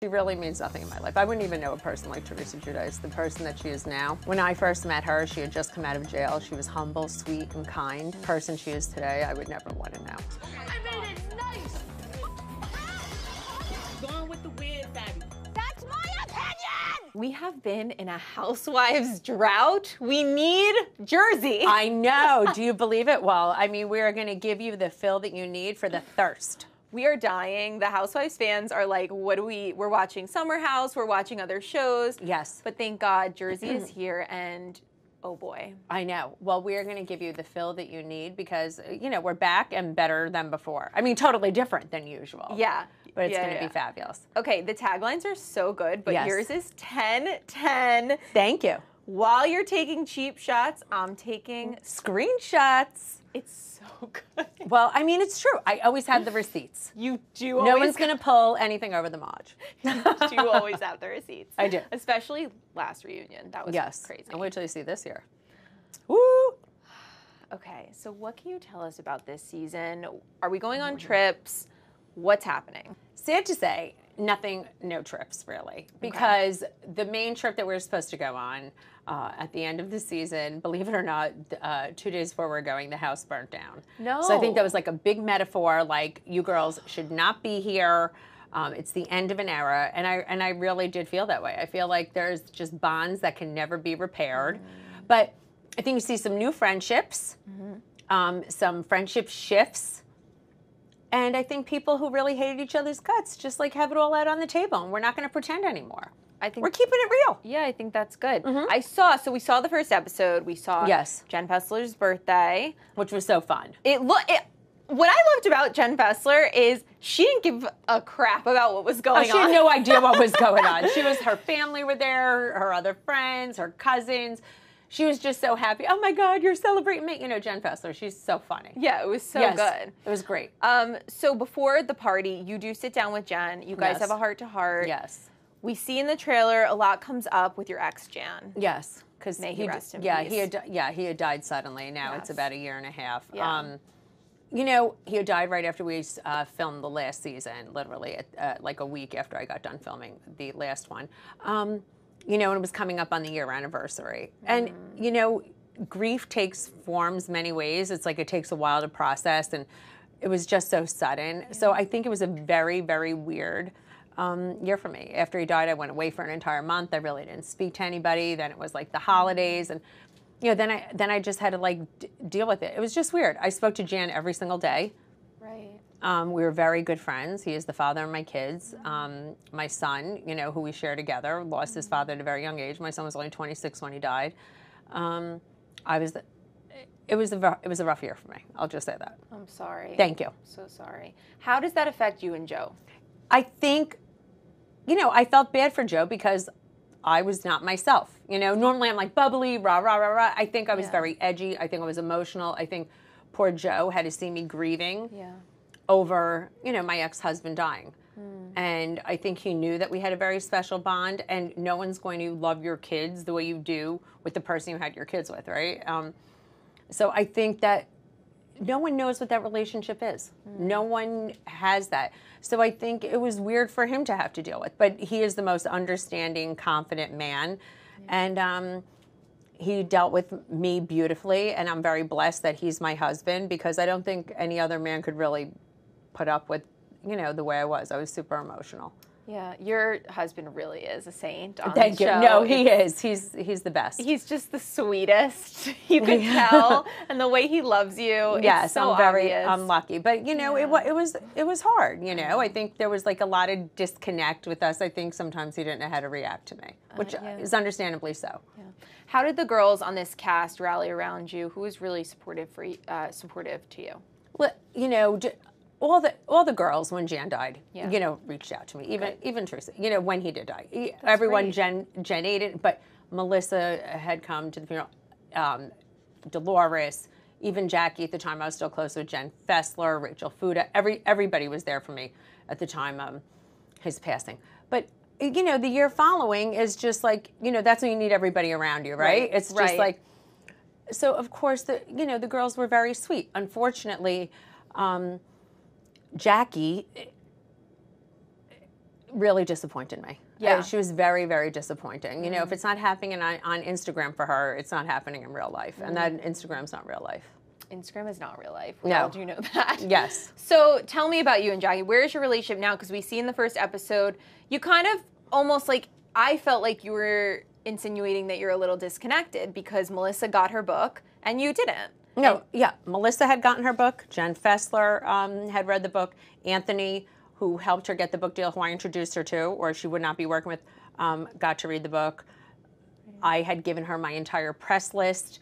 She really means nothing in my life. I wouldn't even know a person like Teresa Giudice, the person that she is now. When I first met her, she had just come out of jail. She was humble, sweet, and kind. The person she is today, I would never want to know. I made it nice! Going with the weird, baby. That's my opinion! We have been in a housewives drought. We need Jersey. I know. Do you believe it? Well, I mean, we are going to give you the fill that you need for the thirst. We are dying. The Housewives fans are like, we're watching Summer House, we're watching other shows. Yes. But thank God Jersey is here, and oh boy. I know. Well, we are going to give you the fill that you need because, you know, we're back and better than before. I mean, totally different than usual. Yeah. But it's going to be fabulous. Okay, the taglines are so good, but Yes. yours is 10-10. Thank you. While you're taking cheap shots, I'm taking Screenshots. It's so good. Well, I mean, it's true. I always have the receipts. You do No always one's going to pull anything over the Maj. you always have the receipts. I do. Especially last reunion. That was crazy. And wait till you see this year. Woo! Okay, so what can you tell us about this season? Are we going on trips? What's happening? Sad to say, no trips really, because the main trip that we were supposed to go on at the end of the season, believe it or not, 2 days before we're going, the house burnt down. No. So I think that was like a big metaphor, like you girls should not be here. It's the end of an era, and I really did feel that way. I feel like there's just bonds that can never be repaired, but I think you see some new friendships, some friendship shifts. And I think people who really hated each other's guts just like have it all out on the table, and we're not going to pretend anymore. I think we're keeping it real. Yeah, I think that's good. So we saw the first episode. We saw Jen Fessler's birthday, which was so fun. What I loved about Jen Fessler is she didn't give a crap about what was going on. She had no idea what was going on. Her family were there, her other friends, her cousins. She was just so happy. Oh my God, you're celebrating me. You know, Jen Fessler, she's so funny. Yeah, it was so good. It was great. So before the party, you do sit down with Jen. You guys have a heart-to-heart. Yes. We see in the trailer a lot comes up with your ex, Jan. Yes. Because he rest in peace. He had died suddenly. Now it's about a year and a half. Yeah. You know, he had died right after we filmed the last season, literally like a week after I got done filming the last one. You know, and it was coming up on the year anniversary. And, you know, grief takes forms many ways. It's like it takes a while to process, and it was just so sudden. So I think it was a very, very weird year for me. After he died, I went away for an entire month. I really didn't speak to anybody. Then it was like the holidays, and you know, then I just had to like deal with it. It was just weird. I spoke to Jan every single day. Right. We were very good friends. He is the father of my kids. My son, you know, who we share together, lost his father at a very young age. My son was only 26 when he died. It was a rough year for me. I'll just say that. I'm sorry. Thank you. I'm so sorry. How does that affect you and Joe? I think, you know, I felt bad for Joe because I was not myself. You know, normally I'm like bubbly, rah, rah, rah, rah. I think I was very edgy. I think I was emotional. I think poor Joe had to see me grieving over, you know, my ex-husband dying. And I think he knew that we had a very special bond, and no one's going to love your kids the way you do with the person you had your kids with, right? So I think that no one knows what that relationship is. No one has that. So I think it was weird for him to have to deal with. But he is the most understanding, confident man. And he dealt with me beautifully. And I'm very blessed that he's my husband, because I don't think any other man could really put up with, you know, the way I was. I was super emotional. Yeah, your husband really is a saint on Thank the you. show. No, he is. He's the best. He's just the sweetest. You could tell, and the way he loves you. Yes, it's so I'm lucky. But you know, it was hard. You know, I think there was like a lot of disconnect with us. I think sometimes he didn't know how to react to me, which is understandandly so. Yeah. How did the girls on this cast rally around you? Who was really supportive to you? Well, you know, all the girls when Jan died, you know, reached out to me. Even Teresa, you know, when he did die. Everyone, Jen Aydin, but Melissa had come to the funeral. Dolores, even Jackie at the time. I was still close with Jen Fessler, Rachel Fuda. Everybody was there for me at the time his passing. But you know, the year following is just like, you know, that's when you need everybody around you, right? It's just like, so of course the girls were very sweet. Unfortunately, Jackie really disappointed me. Yeah. She was very, very disappointing. You know, if it's not happening on Instagram for her, it's not happening in real life. And that Instagram's not real life. Instagram is not real life. We No. all do know that. Yes. So tell me about you and Jackie. Where is your relationship now? Because we see in the first episode, you kind of almost like, I felt like you were insinuating that you're a little disconnected because Melissa got her book and you didn't. No, yeah. Melissa had gotten her book. Jen Fessler had read the book. Anthony, who helped her get the book deal, who I introduced her to, or she would not be working with, got to read the book. I had given her my entire press list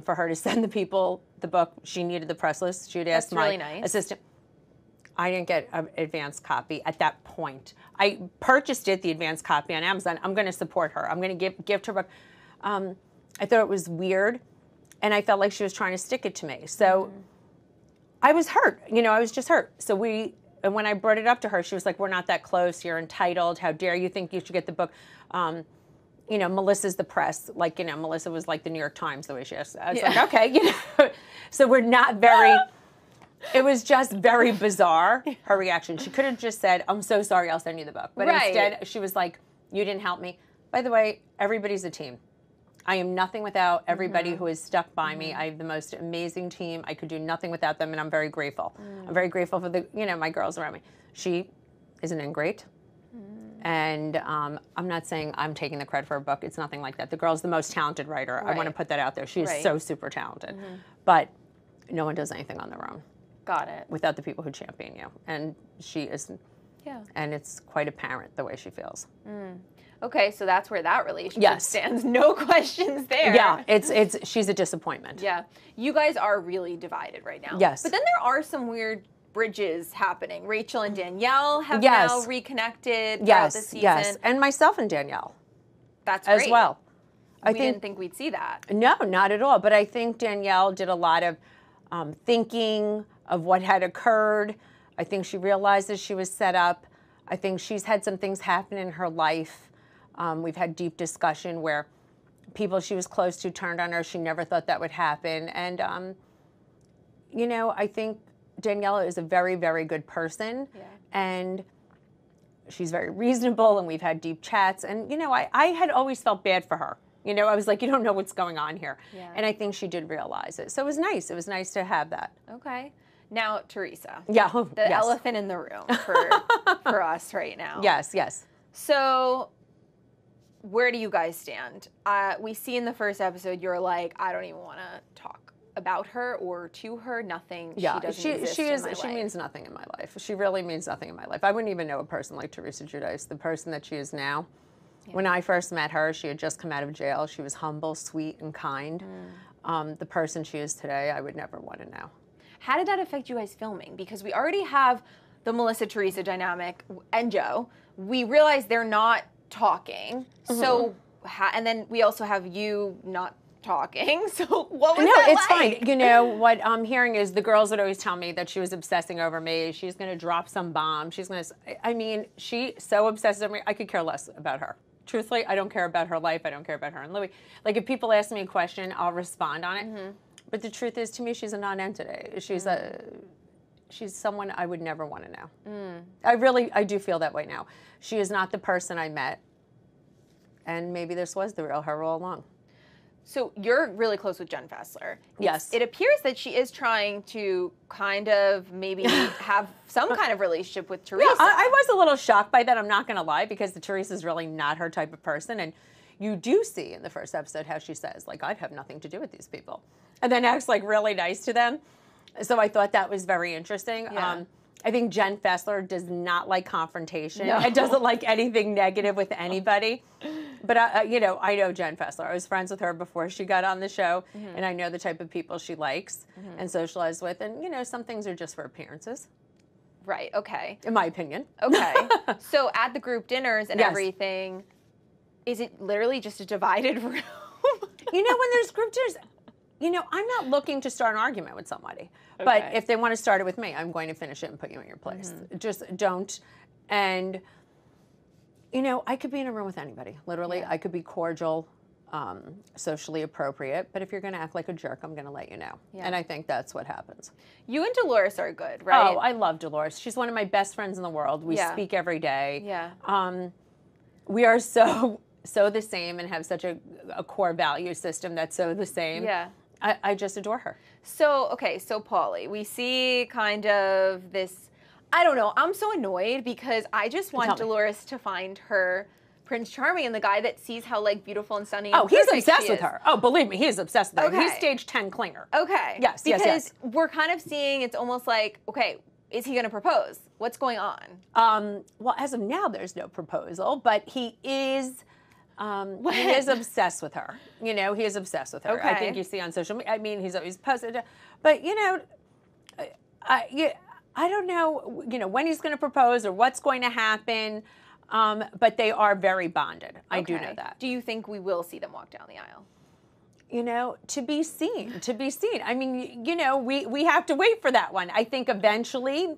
for her to send the people the book. She needed the press list. She had asked That's really my nice. assistant. I didn't get an advanced copy at that point. I purchased the advanced copy on Amazon. I'm going to support her. I'm going to gift her book. I thought it was weird, and I felt like she was trying to stick it to me. So I was hurt. You know, I was just hurt. So and when I brought it up to her, she was like, "We're not that close. You're entitled. How dare you think you should get the book?" You know, Melissa's the press. Like, you know, Melissa was like the New York Times the way she asked. I was like, okay, you know. So we're not very. It was just very bizarre, her reaction. She could have just said, "I'm so sorry, I'll send you the book." But instead, she was like, "You didn't help me." By the way, everybody's a team. I am nothing without everybody who has stuck by me. I have the most amazing team. I could do nothing without them, and I'm very grateful. I'm very grateful for my girls around me. She is an ingrate. And I'm not saying I'm taking the credit for her book. It's nothing like that. The girl's the most talented writer. I want to put that out there. She is so super talented. But no one does anything on their own. Got it. Without the people who champion you. And she is, and it's quite apparent the way she feels. Okay, so that's where that relationship stands. No questions there. Yeah, she's a disappointment. Yeah. You guys are really divided right now. Yes. But then there are some weird bridges happening. Rachel and Danielle have now reconnected throughout the season. Yes, and myself and Danielle. That's great. As well. We didn't think we'd see that. No, not at all. But I think Danielle did a lot of thinking of what had occurred. I think she realizes she was set up. I think she's had some things happen in her life. We've had deep discussion where people she was close to turned on her. She never thought that would happen. And, you know, I think Danielle is a very, very good person. Yeah. And she's very reasonable, and we've had deep chats. And, you know, I had always felt bad for her. You know, I was like, you don't know what's going on here. Yeah. And I think she did realize it. So it was nice. It was nice to have that. Okay. Now, Teresa. Yeah. The elephant in the room for us right now. Yes, yes. So where do you guys stand? We see in the first episode you're like, I don't even want to talk about her or to her. Nothing. Yeah, she doesn't exist in my life. She means nothing in my life. She really means nothing in my life. I wouldn't even know a person like Teresa Giudice, the person that she is now. Yeah. When I first met her, she had just come out of jail. She was humble, sweet, and kind. The person she is today, I would never want to know. How did that affect you guys filming? Because we already have the Melissa-Teresa dynamic and Joe. We realize they're not talking. So, and then we also have you not talking. So what was that it's like? fine. You know, what I'm hearing is the girls would always tell me that she was obsessing over me. She's going to drop some bomb. She's going to, I mean, she so obsesses over me. I could care less about her. Truthfully, I don't care about her life. I don't care about her and Louis. Like, if people ask me a question, I'll respond on it. But the truth is, to me, she's a non-entity. She's someone I would never want to know. I do feel that way now. She is not the person I met. And maybe this was the real her all along. So you're really close with Jen Fessler. Yes. It appears that she is trying to kind of maybe have some kind of relationship with Teresa. Yeah, I was a little shocked by that. I'm not going to lie, because Teresa's really not her type of person. And you do see in the first episode how she says, like, I'd have nothing to do with these people. And then acts like really nice to them. So I thought that was very interesting. Yeah. I think Jen Fessler does not like confrontation. No. It doesn't like anything negative with anybody. But, you know, I know Jen Fessler. I was friends with her before she got on the show, and I know the type of people she likes and socializes with. And, you know, some things are just for appearances. Right, okay. In my opinion. Okay. So at the group dinners and everything, is it literally just a divided room? You know, when there's group dinners, you know, I'm not looking to start an argument with somebody. Okay. But if they want to start it with me, I'm going to finish it and put you in your place. Just don't. And, you know, I could be in a room with anybody, literally. Yeah. I could be cordial. socially appropriate. But if you're going to act like a jerk, I'm going to let you know. Yeah. And I think that's what happens. You and Dolores are good, right? Oh, I love Dolores. She's one of my best friends in the world. We speak every day. Yeah. We are so the same and have such a core value system that's so the same. Yeah. I just adore her. So, okay, so Pauly, we see kind of this, I don't know, I'm so annoyed because I just want Dolores to find her Prince Charming and the guy that sees how, like, beautiful and stunning and he's perfect obsessed she with is. her. Oh, believe me, he is obsessed with her. Okay. He's stage 10 clinger. Okay. Yes, because we're kind of seeing, it's almost like, okay, is he going to propose? What's going on? Well, as of now, there's no proposal, but he is... he is obsessed with her. You know, he is obsessed with her. Okay. I think you see on social media. I mean, he's always posted. But, you know, I don't know, you know, when he's going to propose or what's going to happen. But they are very bonded. I do know that. Do you think we will see them walk down the aisle? You know, to be seen, to be seen. I mean, you know, we have to wait for that one. I think eventually,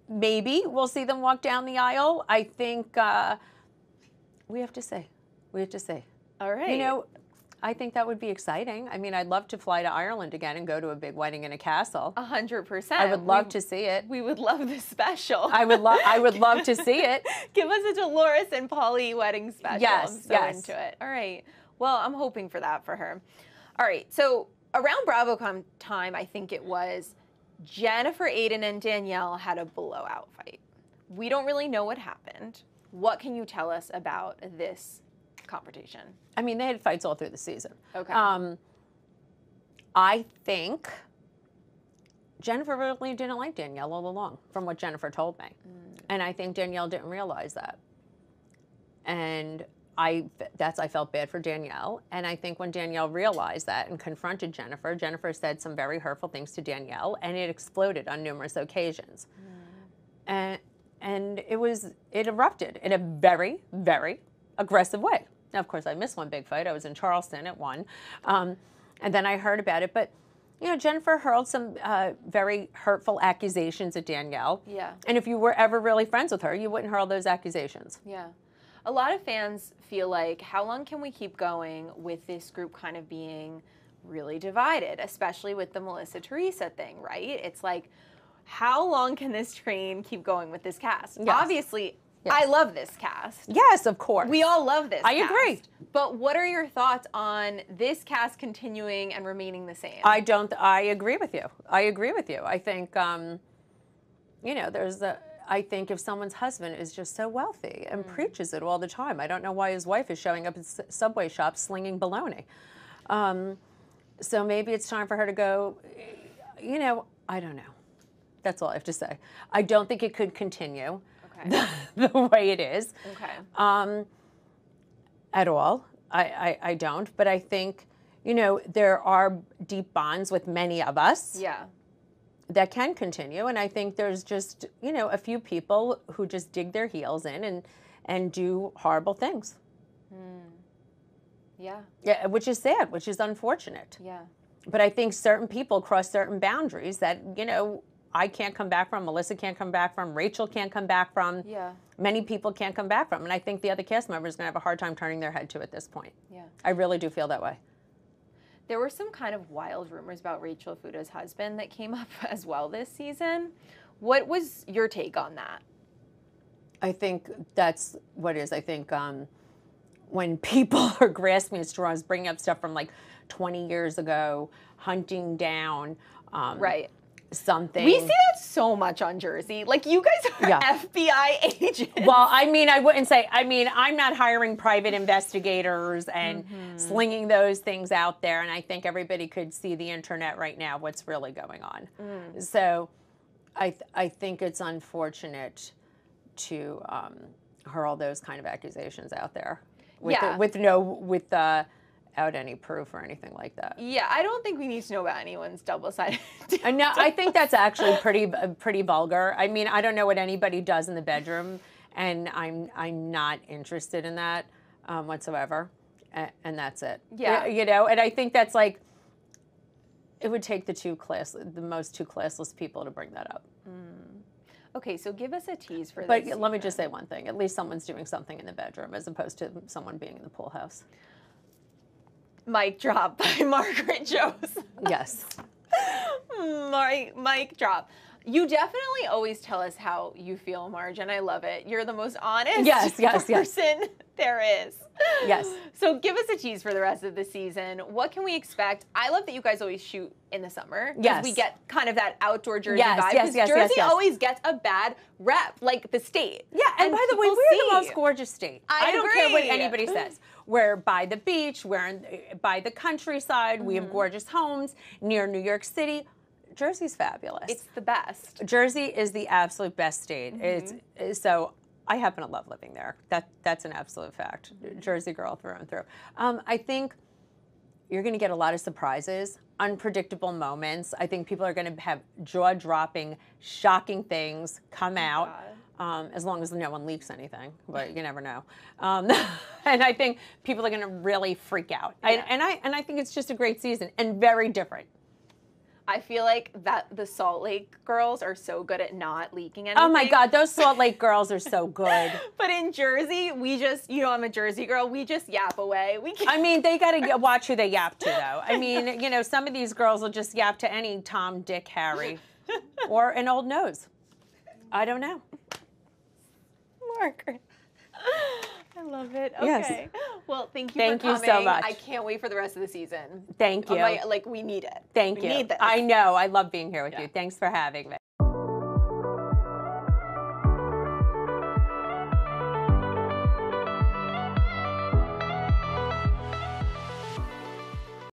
maybe we'll see them walk down the aisle. I think... we have to see. We have to see. All right. You know, I think that would be exciting. I mean, I'd love to fly to Ireland again and go to a big wedding in a castle. 100%. I would love to see it. We would love the special. I would love to see it. Give us a Dolores and Pauly wedding special. Yes, I'm so into it. All right. Well, I'm hoping for that for her. All right. So around BravoCon time, I think it was, Jennifer, Aydin, and Danielle had a blowout fight. We don't really know what happened. What can you tell us about this confrontation? I mean, they had fights all through the season. Okay. I think Jennifer really didn't like Danielle all along, from what Jennifer told me. And I think Danielle didn't realize that. And I felt bad for Danielle. And I think when Danielle realized that and confronted Jennifer, Jennifer said some very hurtful things to Danielle, and it exploded on numerous occasions. And it erupted in a very, very aggressive way. Now, of course, I missed one big fight. I was in Charleston at one. And then I heard about it. But, you know, Jennifer hurled some very hurtful accusations at Danielle. Yeah. And if you were ever really friends with her, you wouldn't hurl those accusations. Yeah. A lot of fans feel like, how long can we keep going with this group kind of being really divided, especially with the Melissa Teresa thing, right? It's like, how long can this train keep going with this cast? Yes. Obviously, yes. I love this cast. Yes, of course. We all love this I cast. agree. But what are your thoughts on this cast continuing and remaining the same? I agree with you. I agree with you. I think, you know, I think if someone's husband is just so wealthy and preaches it all the time, I don't know why his wife is showing up at Subway shops slinging bologna. So maybe it's time for her to go, you know, I don't know. That's all I have to say. I don't think it could continue the way it is. Okay. At all. I don't. But I think, you know, there are deep bonds with many of us. Yeah. That can continue. And I think there's just, you know, a few people who just dig their heels in and do horrible things. Yeah. Yeah, which is sad, which is unfortunate. Yeah. But I think certain people cross certain boundaries that, you know, I can't come back from, Melissa can't come back from, Rachel can't come back from. Yeah. Many people can't come back from. And I think the other cast members are going to have a hard time turning their head to at this point. Yeah. I really do feel that way. There were some kind of wild rumors about Rachel Fuda's husband that came up as well this season. What was your take on that? I think that's what it is. I think when people are grasping at straws, bringing up stuff from like 20 years ago, hunting down right. something. We see that so much on Jersey. Like, you guys are FBI agents. Well, I mean, I wouldn't say, I mean, I'm not hiring private investigators and slinging those things out there. And I think everybody could see the internet right now, what's really going on. So I think it's unfortunate to hurl those kind of accusations out there without any proof or anything like that. Yeah, I don't think we need to know about anyone's double-sided. No, I think that's actually pretty vulgar. I mean, I don't know what anybody does in the bedroom, and I'm not interested in that whatsoever, and that's it. Yeah, you know, and I think that's like, it would take the most two classless people to bring that up. Okay, so give us a tease for this. But let me just say one thing. At least someone's doing something in the bedroom as opposed to someone being in the pool house. Mic drop by Margaret Josephs. Yes. Mic drop. You definitely always tell us how you feel, Marge, and I love it. You're the most honest person there is. Yes. So give us a tease for the rest of the season. What can we expect? I love that you guys always shoot in the summer. Yes. We get kind of that outdoor Jersey vibe. Yes, Jersey always gets a bad rep, like the state. Yeah, and by the way, we're the most gorgeous state. I don't care what anybody says. We're by the beach, by the countryside, we have gorgeous homes near New York City. Jersey's fabulous. It's the best. Jersey is the absolute best state. So I happen to love living there. That's an absolute fact. Jersey girl through and through. I think you're going to get a lot of surprises, unpredictable moments. I think people are going to have jaw-dropping, shocking things come out. As long as no one leaks anything, but you never know. And I think people are going to really freak out. Yeah. And I think it's just a great season and very different. I feel like that the Salt Lake girls are so good at not leaking anything. Oh my God, those Salt Lake girls are so good. But in Jersey, we just, I'm a Jersey girl, we just yap away. I mean, they got to watch who they yap to, though. I mean, some of these girls will just yap to any Tom, Dick, Harry, or an old nose. I don't know. Margaret. I love it. Okay. Yes. Well, thank you Thank for coming. you so much. I can't wait for the rest of the season. Thank you. We need it. Thank you. We need this. I know. I love being here with Yeah. you. Thanks for having me.